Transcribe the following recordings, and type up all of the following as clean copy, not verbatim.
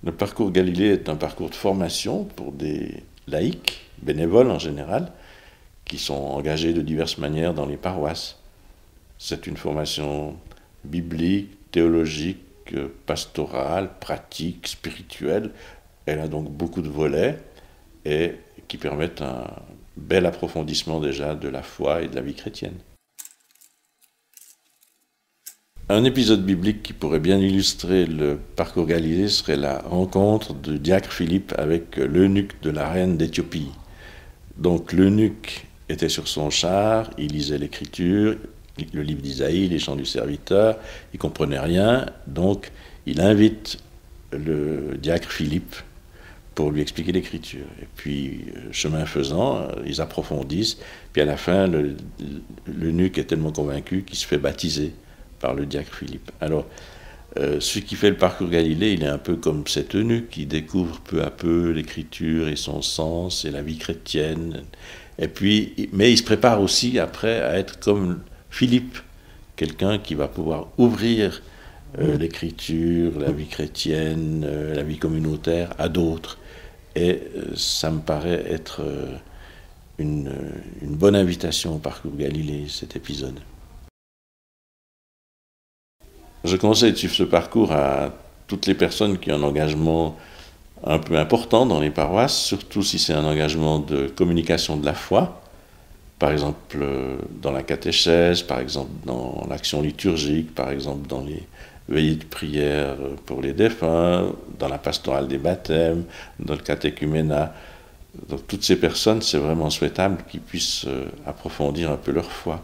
Le parcours Galilée est un parcours de formation pour des laïcs, bénévoles en général, qui sont engagés de diverses manières dans les paroisses. C'est une formation biblique, théologique, pastorale, pratique, spirituelle. Elle a donc beaucoup de volets et qui permettent un bel approfondissement déjà de la foi et de la vie chrétienne. Un épisode biblique qui pourrait bien illustrer le parcours Galilée serait la rencontre du diacre Philippe avec l'eunuque de la reine d'Éthiopie. Donc l'eunuque était sur son char, il lisait l'Écriture, le livre d'Isaïe, les chants du serviteur, il ne comprenait rien, donc il invite le diacre Philippe pour lui expliquer l'Écriture. Et puis, chemin faisant, ils approfondissent, puis à la fin, l'eunuque est tellement convaincu qu'il se fait baptiser par le diacre Philippe. Alors, celui qui fait le parcours Galilée, il est un peu comme cet eunuque qui découvre peu à peu l'Écriture et son sens et la vie chrétienne. Et puis, mais il se prépare aussi après à être comme Philippe, quelqu'un qui va pouvoir ouvrir l'Écriture, la vie chrétienne, la vie communautaire à d'autres. Et ça me paraît être une bonne invitation au parcours Galilée, cet épisode. Je conseille de suivre ce parcours à toutes les personnes qui ont un engagement un peu important dans les paroisses, surtout si c'est un engagement de communication de la foi, par exemple dans la catéchèse, par exemple dans l'action liturgique, par exemple dans les veillées de prière pour les défunts, dans la pastorale des baptêmes, dans le catéchuménat. Donc toutes ces personnes, c'est vraiment souhaitable qu'ils puissent approfondir un peu leur foi.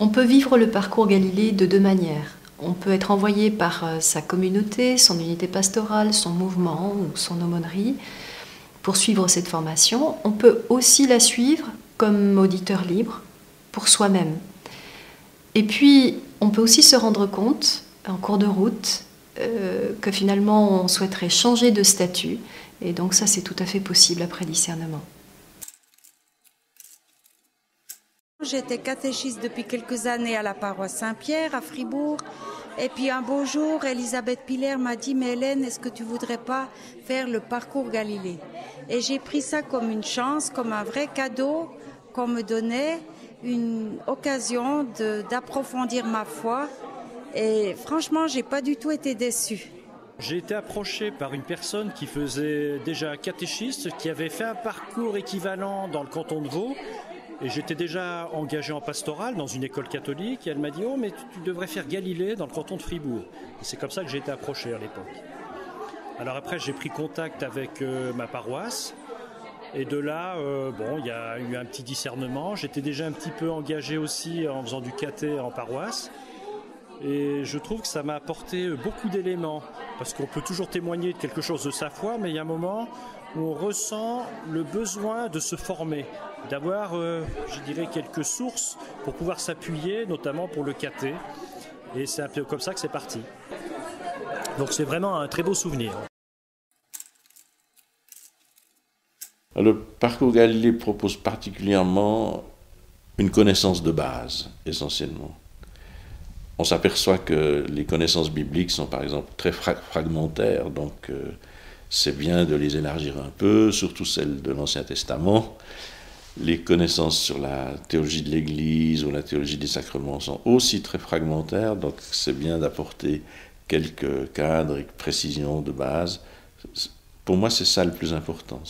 On peut vivre le parcours Galilée de deux manières. On peut être envoyé par sa communauté, son unité pastorale, son mouvement ou son aumônerie pour suivre cette formation. On peut aussi la suivre comme auditeur libre pour soi-même. Et puis, on peut aussi se rendre compte, en cours de route, que finalement on souhaiterait changer de statut. Et donc ça, c'est tout à fait possible après discernement. J'étais catéchiste depuis quelques années à la paroisse Saint-Pierre, à Fribourg. Et puis un beau jour, Elisabeth Piller m'a dit « Mais Hélène, est-ce que tu voudrais pas faire le parcours Galilée ?» Et j'ai pris ça comme une chance, comme un vrai cadeau qu'on me donnait, une occasion d'approfondir ma foi. Et franchement, j'ai pas du tout été déçue. J'ai été approché par une personne qui faisait déjà catéchiste, qui avait fait un parcours équivalent dans le canton de Vaud. Et j'étais déjà engagé en pastoral dans une école catholique. Et elle m'a dit « Oh, mais tu devrais faire Galilée dans le canton de Fribourg. » Et c'est comme ça que j'ai été approché à l'époque. Alors après, j'ai pris contact avec ma paroisse. Et de là, il y a eu un petit discernement. J'étais déjà un petit peu engagé aussi en faisant du caté en paroisse. Et je trouve que ça m'a apporté beaucoup d'éléments. Parce qu'on peut toujours témoigner de quelque chose de sa foi, mais il y a un moment où on ressent le besoin de se former, d'avoir, je dirais, quelques sources pour pouvoir s'appuyer, notamment pour le caté. Et c'est un peu comme ça que c'est parti. Donc c'est vraiment un très beau souvenir. Le parcours Galilée propose particulièrement une connaissance de base, essentiellement. On s'aperçoit que les connaissances bibliques sont par exemple très fragmentaires, donc c'est bien de les élargir un peu, surtout celles de l'Ancien Testament. Les connaissances sur la théologie de l'Église ou la théologie des sacrements sont aussi très fragmentaires, donc c'est bien d'apporter quelques cadres et précisions de base. Pour moi, c'est ça le plus important,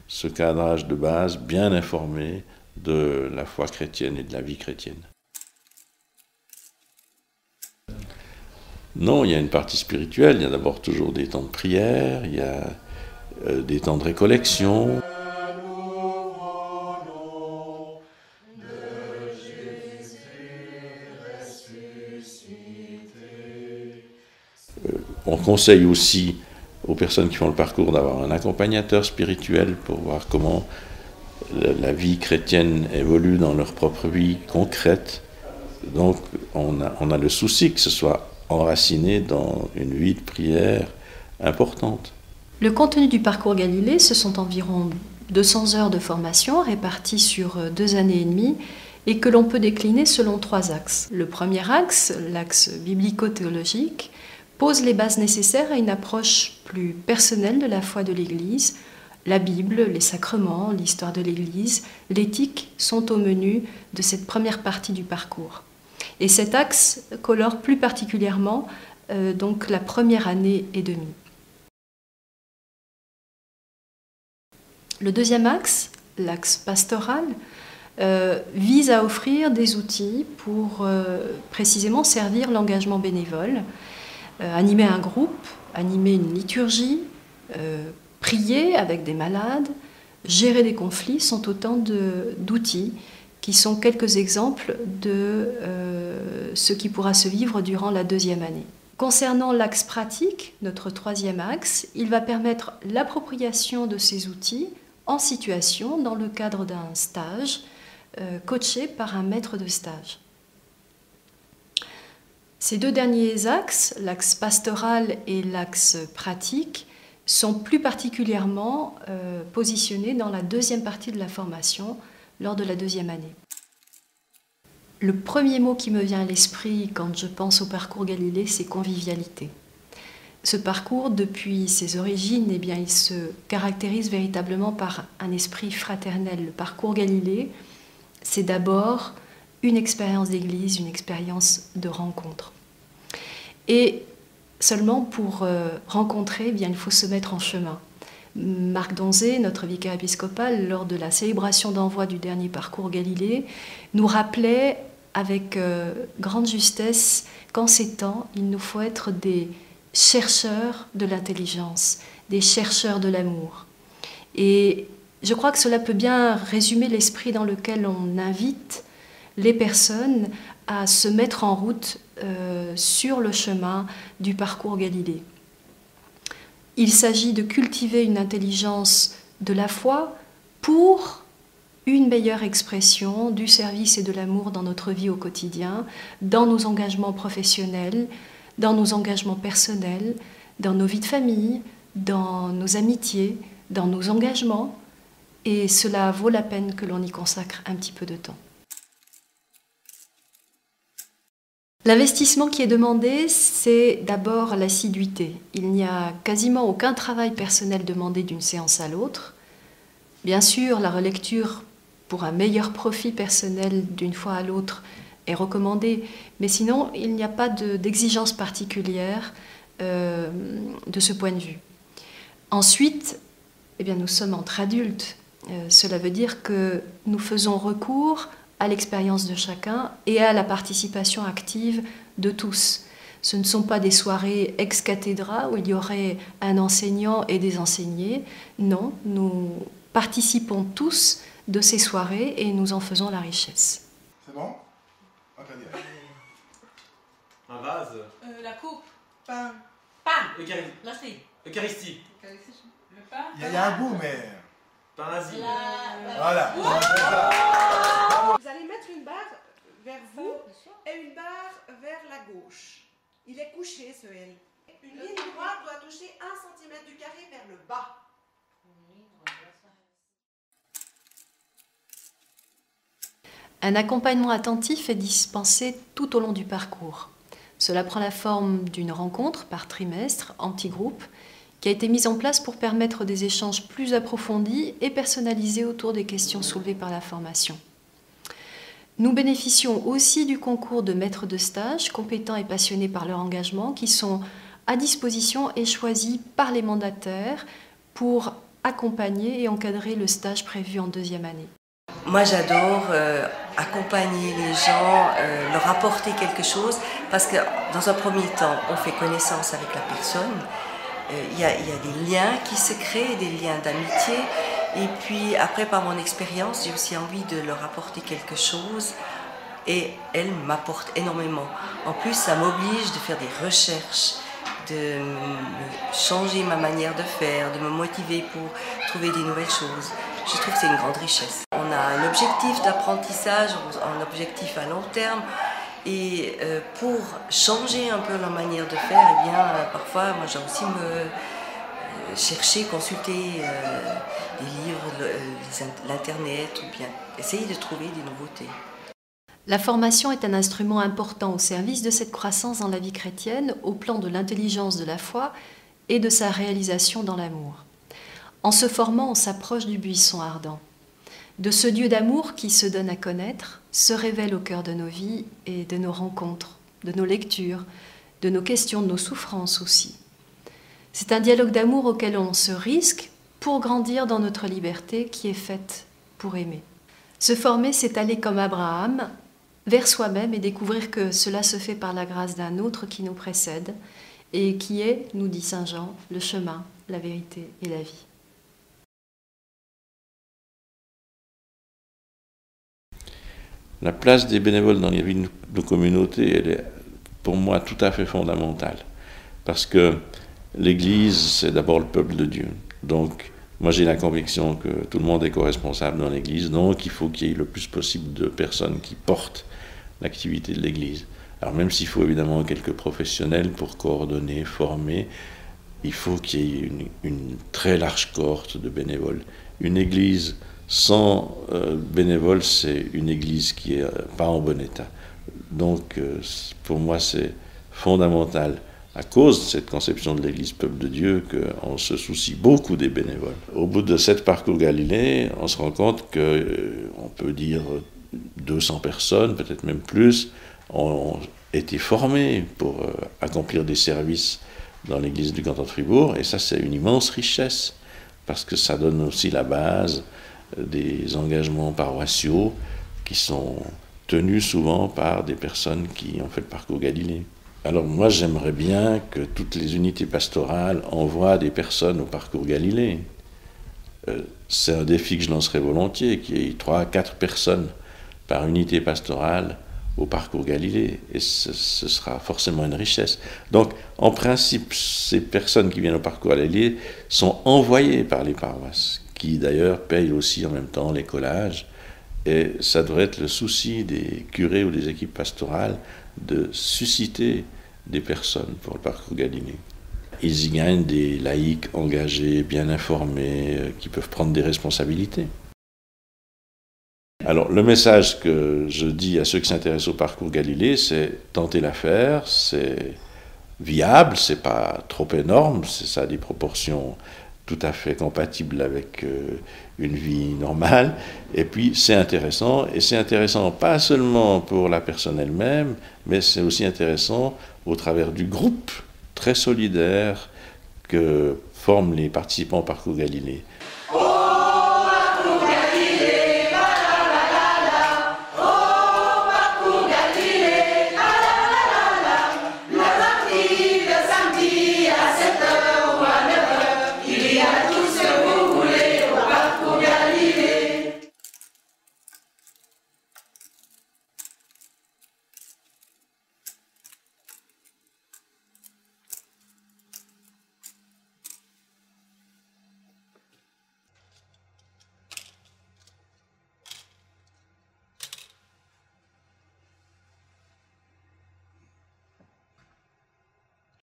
ce cadrage de base bien informé de la foi chrétienne et de la vie chrétienne. Non, il y a une partie spirituelle, il y a d'abord toujours des temps de prière, il y a des temps de récollection. On conseille aussi aux personnes qui font le parcours d'avoir un accompagnateur spirituel pour voir comment la vie chrétienne évolue dans leur propre vie concrète. Donc on a le souci que ce soit enraciné dans une vie de prière importante. Le contenu du parcours Galilée, ce sont environ 200 heures de formation réparties sur 2 années et demie et que l'on peut décliner selon 3 axes. Le premier axe, l'axe biblico-théologique, pose les bases nécessaires à une approche plus personnelle de la foi de l'Église. La Bible, les sacrements, l'histoire de l'Église, l'éthique sont au menu de cette première partie du parcours. Et cet axe colore plus particulièrement donc la première année et demie. Le deuxième axe, l'axe pastoral, vise à offrir des outils pour précisément servir l'engagement bénévole, animer un groupe, animer une liturgie, prier avec des malades, gérer des conflits sont autant d'outils qui sont quelques exemples de ce qui pourra se vivre durant la deuxième année. Concernant l'axe pratique, notre troisième axe, il va permettre l'appropriation de ces outils en situation dans le cadre d'un stage coaché par un maître de stage. Ces deux derniers axes, l'axe pastoral et l'axe pratique, sont plus particulièrement positionnés dans la deuxième partie de la formation, lors de la deuxième année. Le premier mot qui me vient à l'esprit quand je pense au parcours Galilée, c'est convivialité. Ce parcours, depuis ses origines, eh bien, il se caractérise véritablement par un esprit fraternel. Le parcours Galilée, c'est d'abord une expérience d'église, une expérience de rencontre. Et seulement pour rencontrer, eh bien, il faut se mettre en chemin. Marc Donzé, notre vicaire épiscopal, lors de la célébration d'envoi du dernier parcours Galilée, nous rappelait avec grande justesse qu'en ces temps, il nous faut être des chercheurs de l'intelligence, des chercheurs de l'amour. Et je crois que cela peut bien résumer l'esprit dans lequel on invite les personnes à se mettre en route sur le chemin du parcours Galilée. Il s'agit de cultiver une intelligence de la foi pour une meilleure expression du service et de l'amour dans notre vie au quotidien, dans nos engagements professionnels, dans nos engagements personnels, dans nos vies de famille, dans nos amitiés, dans nos engagements. Et cela vaut la peine que l'on y consacre un petit peu de temps. L'investissement qui est demandé, c'est d'abord l'assiduité. Il n'y a quasiment aucun travail personnel demandé d'une séance à l'autre. Bien sûr, la relecture pour un meilleur profit personnel d'une fois à l'autre est recommandée, mais sinon, il n'y a pas d'exigence particulière de ce point de vue. Ensuite, eh bien, nous sommes entre adultes. Cela veut dire que nous faisons recours à l'expérience de chacun et à la participation active de tous. Ce ne sont pas des soirées ex cathedra où il y aurait un enseignant et des enseignés. Non, nous participons tous de ces soirées et nous en faisons la richesse. C'est bon? Un vase. La coupe. Pain. Pain. Eucharistie. Eucharistie. Le pain. Il y a un bout, mais... Pain asile. Voilà. Vous allez mettre une barre vers vous et une barre vers la gauche. Il est couché, ce L. Une ligne droite doit toucher 1 cm du carré vers le bas. Un accompagnement attentif est dispensé tout au long du parcours. Cela prend la forme d'une rencontre par trimestre, en petits groupes, qui a été mise en place pour permettre des échanges plus approfondis et personnalisés autour des questions soulevées par la formation. Nous bénéficions aussi du concours de maîtres de stage, compétents et passionnés par leur engagement, qui sont à disposition et choisis par les mandataires pour accompagner et encadrer le stage prévu en deuxième année. Moi, j'adore accompagner les gens, leur apporter quelque chose, parce que dans un premier temps, on fait connaissance avec la personne. Il y a des liens qui se créent, des liens d'amitié. Et puis après, par mon expérience, j'ai aussi envie de leur apporter quelque chose. Et elles m'apportent énormément. En plus, ça m'oblige de faire des recherches, de changer ma manière de faire, de me motiver pour trouver des nouvelles choses. Je trouve que c'est une grande richesse. On a un objectif d'apprentissage, un objectif à long terme. Et pour changer un peu leur manière de faire, eh bien, parfois, moi, j'ai aussi chercher, consulter des livres, l'internet, ou bien essayer de trouver des nouveautés. La formation est un instrument important au service de cette croissance dans la vie chrétienne, au plan de l'intelligence de la foi et de sa réalisation dans l'amour. En se formant, on s'approche du buisson ardent, de ce Dieu d'amour qui se donne à connaître, se révèle au cœur de nos vies et de nos rencontres, de nos lectures, de nos questions, de nos souffrances aussi. C'est un dialogue d'amour auquel on se risque pour grandir dans notre liberté qui est faite pour aimer. Se former, c'est aller comme Abraham, vers soi-même et découvrir que cela se fait par la grâce d'un autre qui nous précède et qui est, nous dit saint Jean, le chemin, la vérité et la vie. La place des bénévoles dans les vies de nos communautés, elle est pour moi tout à fait fondamentale. Parce que l'Église, c'est d'abord le peuple de Dieu. Donc, moi j'ai la conviction que tout le monde est co-responsable dans l'Église, donc il faut qu'il y ait le plus possible de personnes qui portent l'activité de l'Église. Alors même s'il faut évidemment quelques professionnels pour coordonner, former, il faut qu'il y ait une très large cohorte de bénévoles. Une Église sans bénévoles, c'est une Église qui n'est pas en bon état. Donc pour moi c'est fondamental, à cause de cette conception de l'Église peuple de Dieu, qu'on se soucie beaucoup des bénévoles. Au bout de 7 parcours Galilée, on se rend compte qu'on peut dire 200 personnes, peut-être même plus, ont été formées pour accomplir des services dans l'église du canton de Fribourg, et ça c'est une immense richesse, parce que ça donne aussi la base des engagements paroissiaux qui sont tenus souvent par des personnes qui ont fait le parcours Galilée. Alors moi j'aimerais bien que toutes les unités pastorales envoient des personnes au parcours Galilée. C'est un défi que je lancerais volontiers, qu'il y ait 3 à 4 personnes par unité pastorale au parcours Galilée, et ce sera forcément une richesse. Donc, en principe, ces personnes qui viennent au parcours Galilée sont envoyées par les paroisses, qui d'ailleurs payent aussi en même temps les collages, et ça devrait être le souci des curés ou des équipes pastorales de susciter des personnes pour le parcours Galilée. Ils y gagnent des laïcs engagés, bien informés, qui peuvent prendre des responsabilités. Alors, le message que je dis à ceux qui s'intéressent au parcours Galilée, c'est tenter l'affaire, c'est viable, c'est pas trop énorme, ça a des proportions tout à fait compatibles avec une vie normale, et puis c'est intéressant pas seulement pour la personne elle-même, mais c'est aussi intéressant au travers du groupe très solidaire que forment les participants au parcours Galilée.